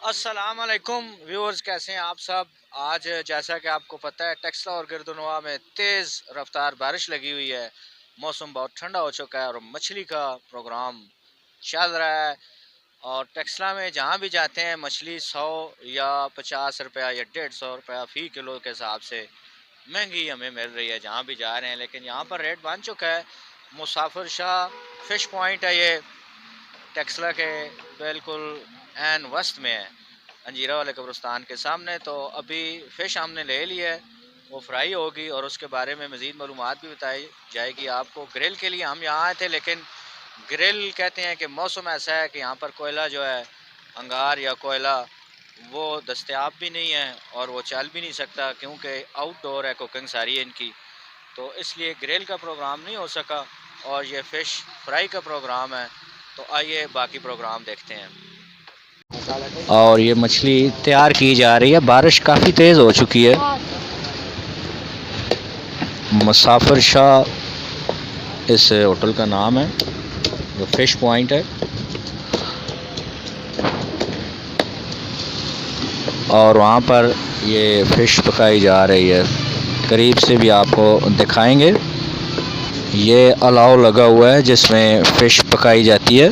अस्सलाम वालेकुम व्यूअर्स, कैसे हैं आप सब। आज जैसा कि आपको पता है टेक्सला और गिरदुनवा में तेज़ रफ्तार बारिश लगी हुई है। मौसम बहुत ठंडा हो चुका है और मछली का प्रोग्राम चल रहा है। और टेक्सला में जहाँ भी जाते हैं मछली 100 या 50 रुपया या 150 रुपया फ़ी किलो के हिसाब से महंगी हमें मिल रही है जहाँ भी जा रहे हैं। लेकिन यहाँ पर रेट बन चुका है। मुसाफिर शाह फ़िश पॉइंट है ये, टेक्सला के बिल्कुल एन वस्त में है, अंजीरा वाले कब्रिस्तान के सामने। तो अभी फ़िश हमने ले ली है, वो फ्राई होगी और उसके बारे में मज़ीद मालूमात भी बताई जाएगी आपको। ग्रिल के लिए हम यहाँ आए थे, लेकिन ग्रिल कहते हैं कि मौसम ऐसा है कि यहाँ पर कोयला जो है, अंगार या कोयला, वो दस्तयाब भी नहीं है और वो चल भी नहीं सकता क्योंकि आउटडोर है, कुकिंग सारी है इनकी। तो इसलिए ग्रिल का प्रोग्राम नहीं हो सका और ये फ़िश फ्राई का प्रोग्राम है। तो आइए बाकी प्रोग्राम देखते हैं। और ये मछली तैयार की जा रही है, बारिश काफ़ी तेज़ हो चुकी है। मुसाफिर शाह इस होटल का नाम है, जो फ़िश पॉइंट है। और वहाँ पर ये फ़िश पकाई जा रही है, करीब से भी आपको दिखाएंगे। ये अलाव लगा हुआ है जिसमें फ़िश पकाई जाती है।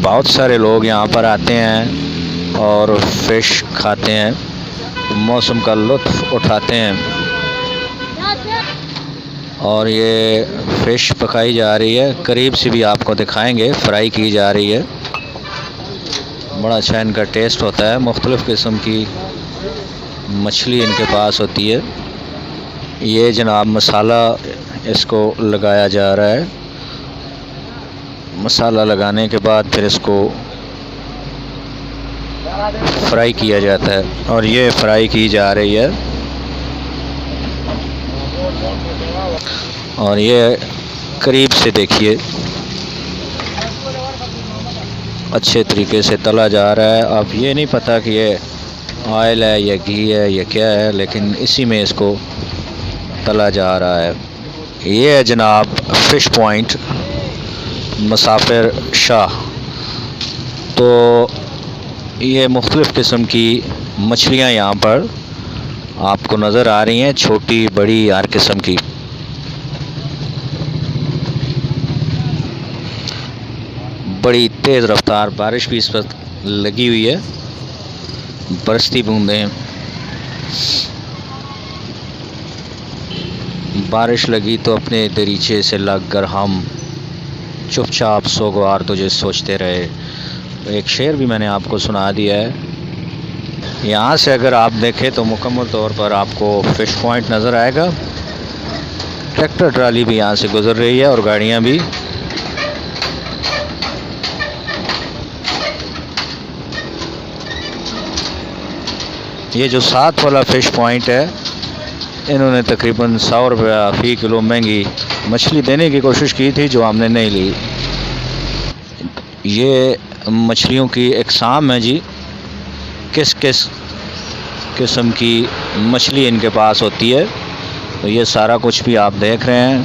बहुत सारे लोग यहाँ पर आते हैं और फ़िश खाते हैं, मौसम का लुत्फ़ उठाते हैं। और ये फ़िश पकाई जा रही है, करीब से भी आपको दिखाएंगे, फ्राई की जा रही है। बड़ा अच्छा इनका टेस्ट होता है, मुख्तलिफ़ किस्म की मछली इनके पास होती है। ये जनाब मसाला इसको लगाया जा रहा है। मसाला लगाने के बाद फिर इसको फ्राई किया जाता है और ये फ्राई की जा रही है। और ये करीब से देखिए, अच्छे तरीके से तला जा रहा है। अब ये नहीं पता कि ये ऑयल है या घी है या क्या है, लेकिन इसी में इसको तला जा रहा है। ये है जनाब फ़िश पॉइंट मुसाफिर शाह। तो ये मुख्तलिफ़ किस्म की मछलियाँ यहाँ पर आपको नज़र आ रही हैं, छोटी बड़ी हर किस्म की। बड़ी तेज़ रफ्तार बारिश भी इस वक्त लगी हुई है, बरसती बूंदें। बारिश लगी तो अपने दरीचे से लग कर हम चुपचाप सोगवार तुझे सोचते रहे। तो एक शेर भी मैंने आपको सुना दिया है। यहाँ से अगर आप देखें तो मुकम्मल तौर पर आपको फ़िश पॉइंट नज़र आएगा। ट्रैक्टर ट्राली भी यहाँ से गुज़र रही है और गाड़ियाँ भी। ये जो साथ वाला फ़िश पॉइंट है, इन्होंने तकरीबन 100 रुपया फ़ी किलो महंगी मछली देने की कोशिश की थी, जो हमने नहीं ली। ये मछलियों की अक़साम है जी, किस किस किस्म की मछली इनके पास होती है। तो ये सारा कुछ भी आप देख रहे हैं।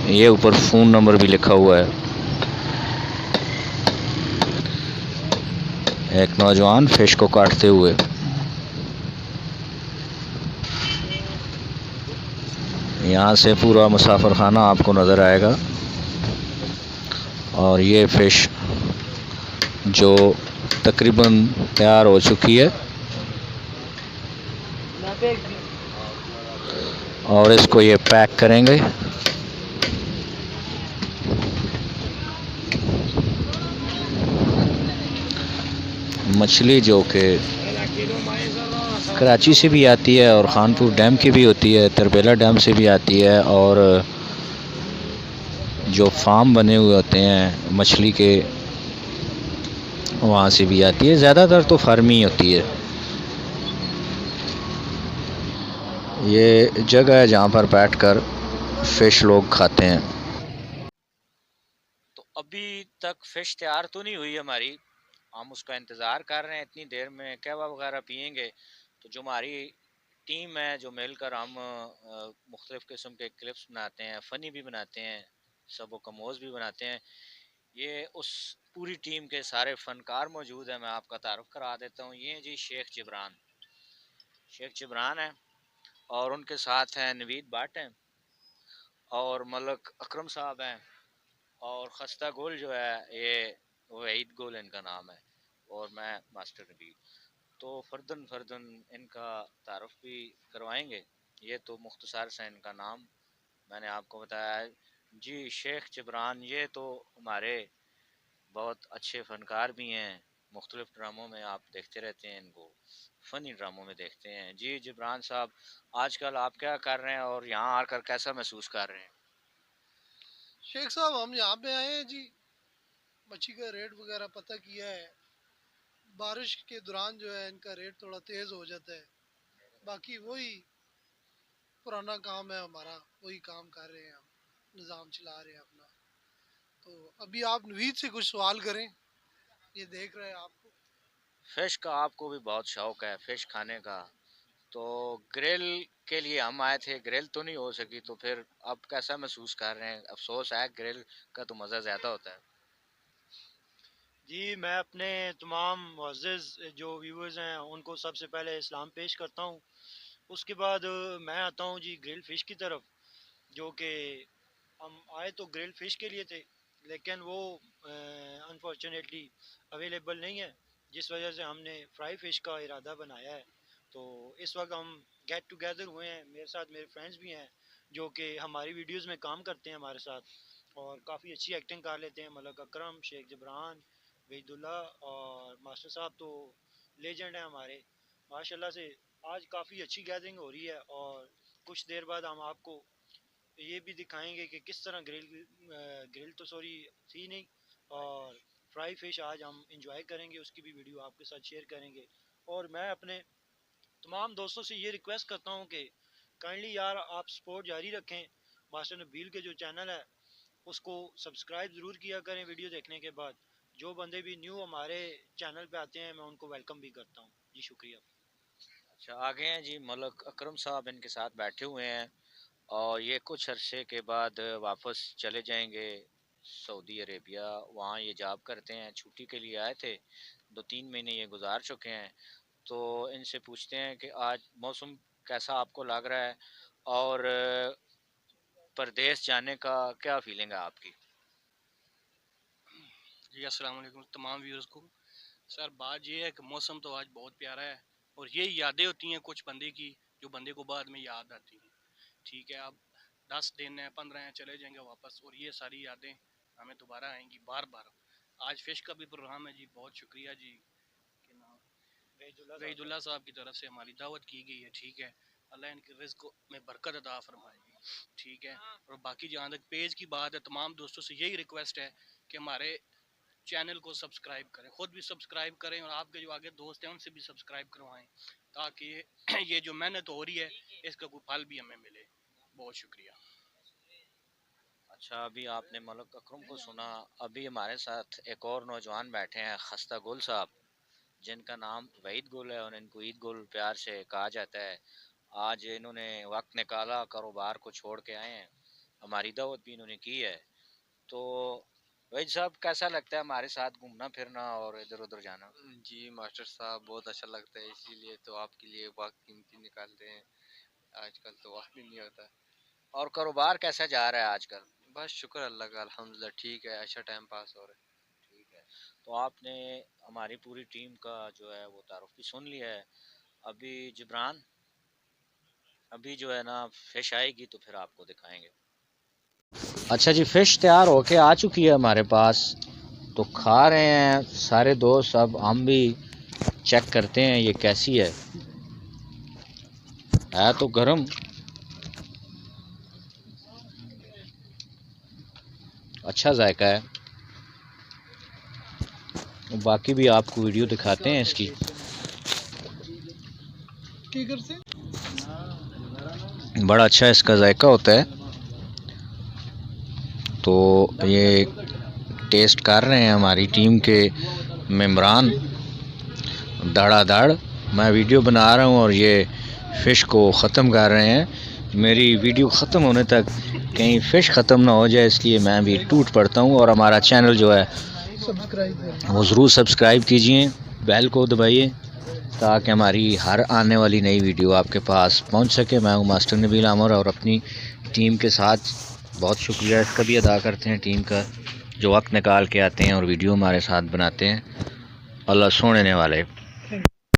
ये ऊपर फ़ोन नंबर भी लिखा हुआ है। एक नौजवान फ़िश को काटते हुए। यहाँ से पूरा मुसाफिर खाना आपको नज़र आएगा। और ये फ़िश जो तकरीबन तैयार हो चुकी है, और इसको ये पैक करेंगे। मछली जो कि कराची से भी आती है और खानपुर डैम की भी होती है, तरबेला डैम से भी आती है, और जो फार्म बने हुए होते हैं मछली के, वहाँ से भी आती है। ज़्यादातर तो फार्मी होती है। ये जगह है जहाँ पर बैठकर फ़िश लोग खाते हैं। तो अभी तक फ़िश तैयार तो नहीं हुई हमारी, हम उसका इंतज़ार कर रहे हैं। इतनी देर में कहवा वगैरह पियेंगे। तो जो हमारी टीम है, जो मिलकर हम मुख्तलिफ़ किस्म के क्लिप्स बनाते हैं, फ़नी भी बनाते हैं, सबो कमोज़ भी बनाते हैं। ये उस पूरी टीम के सारे फनकार मौजूद हैं। मैं आपका तारुफ करा देता हूँ। ये जी शेख जिब्रान है और उनके साथ हैं नवीद भट्ट हैं और मलक अकरम साहब हैं और खस्ता गोल जो है ये वहीद गोल इनका नाम है और मैं मास्टर नबील। तो फर्दन फर्दन इनका तारुफ भी करवाएंगे। ये तो मुख्तसर से इनका नाम मैंने आपको बताया है। जी शेख जिब्रान ये तो हमारे बहुत अच्छे फनकार भी हैं। मुख्तलिफ ड्रामों में आप देखते रहते हैं इनको, फ़नी ड्रामों में देखते हैं। जी जिब्रान साहब, आजकल आप क्या कर रहे हैं और यहाँ आकर कैसा महसूस कर रहे हैं? शेख साहब हम यहाँ पे आए हैं जी, मच्छी का रेट वगैरह पता किया है। बारिश के दौरान जो है इनका रेट थोड़ा तेज़ हो जाता है। बाकी वही पुराना काम है हमारा, वही काम कर रहे हैं हम, निज़ाम चला रहे हैं अपना। तो अभी आप नवीद से कुछ सवाल करें, ये देख रहे हैं आपको। फ़िश का आपको भी बहुत शौक है, फ़िश खाने का। तो ग्रिल के लिए हम आए थे, ग्रिल तो नहीं हो सकी, तो फिर अब कैसा महसूस कर रहे हैं? अफसोस है, ग्रिल का तो मज़ा ज़्यादा होता है। जी, मैं अपने तमाम मुअज़्ज़िज़ जो व्यूअर्स हैं उनको सबसे पहले इस्लाम पेश करता हूँ। उसके बाद मैं आता हूँ जी ग्रिल फ़िश की तरफ, जो कि हम आए तो ग्रिल फ़िश के लिए थे, लेकिन वो अनफॉर्चुनेटली अवेलेबल नहीं है, जिस वजह से हमने फ्राई फ़िश का इरादा बनाया है। तो इस वक्त हम गेट टुगेदर हुए हैं, मेरे साथ मेरे फ्रेंड्स भी हैं जो कि हमारी वीडियोस में काम करते हैं हमारे साथ और काफ़ी अच्छी एक्टिंग कर लेते हैं। मलक अकरम, शेख जबरान, वहीदुल्ला और मास्टर साहब तो लेजेंड हैं हमारे माशाल्लाह से। आज काफ़ी अच्छी गैदरिंग हो रही है और कुछ देर बाद हम आपको ये भी दिखाएंगे कि किस तरह ग्रिल तो सॉरी थी नहीं, और फ्राई फिश आज हम इंजॉय करेंगे, उसकी भी वीडियो आपके साथ शेयर करेंगे। और मैं अपने तमाम दोस्तों से ये रिक्वेस्ट करता हूँ कि काइंडली यार आप सपोर्ट जारी रखें। मास्टर नबील के जो चैनल है उसको सब्सक्राइब ज़रूर किया करें वीडियो देखने के बाद। जो बंदे भी न्यू हमारे चैनल पे आते हैं मैं उनको वेलकम भी करता हूँ जी, शुक्रिया। अच्छा, आगे हैं जी मलक अकरम साहब इनके साथ बैठे हुए हैं और ये कुछ अरसे के बाद वापस चले जाएंगे सऊदी अरेबिया। वहाँ ये जॉब करते हैं, छुट्टी के लिए आए थे, 2-3 महीने ये गुजार चुके हैं। तो इनसे पूछते हैं कि आज मौसम कैसा आपको लग रहा है और परदेश जाने का क्या फीलिंग है आपकी? जी अस्सलाम वालेकुम तमाम व्यूअर्स को। सर बात ये है कि मौसम तो आज बहुत प्यारा है और ये यादें होती हैं कुछ बंदे की जो बंदे को बाद में याद आती हैं। ठीक है, अब 10 दिन है 15 हैं चले जाएंगे वापस और ये सारी यादें हमें दोबारा आएंगी बार बार। आज फिश का भी प्रोग्राम है जी, बहुत शुक्रिया जी के नाम वहीदुल्ला साहब की तरफ से हमारी दावत की गई है। ठीक है, अल्लाह इनके रिज़्क़ में बरकत अता फरमाएगी। ठीक है, और बाकी जहाँ तक पेज की बात है, तमाम दोस्तों से यही रिक्वेस्ट है कि हमारे चैनल को सब्सक्राइब करें, खुद भी सब्सक्राइब करें और आपके जो आगे दोस्त हैं उनसे भी सब्सक्राइब करवाएं, ताकि ये जो मेहनत हो रही है इसका कोई फल भी हमें मिले। बहुत शुक्रिया। अच्छा, अभी आपने मलक अकरम को सुना। अभी हमारे साथ एक और नौजवान बैठे हैं, खस्ता गुल साहब, जिनका नाम वहीद गुल है और इनको ईद गुल प्यार से कहा जाता है। आज इन्होंने वक्त निकाला, कारोबार को छोड़ के आए हैं, हमारी दावत भी इन्होंने की है। तो वहीद साहब, कैसा लगता है हमारे साथ घूमना फिरना और इधर उधर जाना? जी मास्टर साहब, बहुत अच्छा लगता है, इसीलिए तो आपके लिए वक्त कीमती निकालते हैं। आजकल तो वक्त ही नहीं होता। और कारोबार कैसा जा रहा है आजकल? बस शुक्र अल्लाह का, अल्हम्दुलिल्लाह ठीक है, अच्छा टाइम पास हो रहा है। ठीक है। तो आपने हमारी पूरी टीम का जो है वो तारुफ भी सुन लिया है। अभी जिब्रान, अभी जो है ना फिश आएगी तो फिर आपको दिखाएंगे। अच्छा जी, फिश तैयार होके आ चुकी है हमारे पास, तो खा रहे हैं सारे दोस्त। अब हम भी चेक करते हैं ये कैसी है तो गरम। अच्छा जायका है। बाकी भी आपको वीडियो दिखाते हैं इसकी। बड़ा अच्छा इसका जायका होता है। तो ये टेस्ट कर रहे हैं हमारी टीम के मेंबरान धड़ाधड़। मैं वीडियो बना रहा हूँ और ये फ़िश को ख़त्म कर रहे हैं। मेरी वीडियो ख़त्म होने तक कहीं फ़िश ख़त्म ना हो जाए, इसलिए मैं भी टूट पड़ता हूँ। और हमारा चैनल जो है वो ज़रूर सब्सक्राइब कीजिए, बेल को दबाइए ताकि हमारी हर आने वाली नई वीडियो आपके पास पहुंच सके। मैं हूं मास्टर नबील आमर और अपनी टीम के साथ बहुत शुक्रिया इसका भी अदा करते हैं, टीम का जो वक्त निकाल के आते हैं और वीडियो हमारे साथ बनाते हैं। अल्लाह सोने वाले।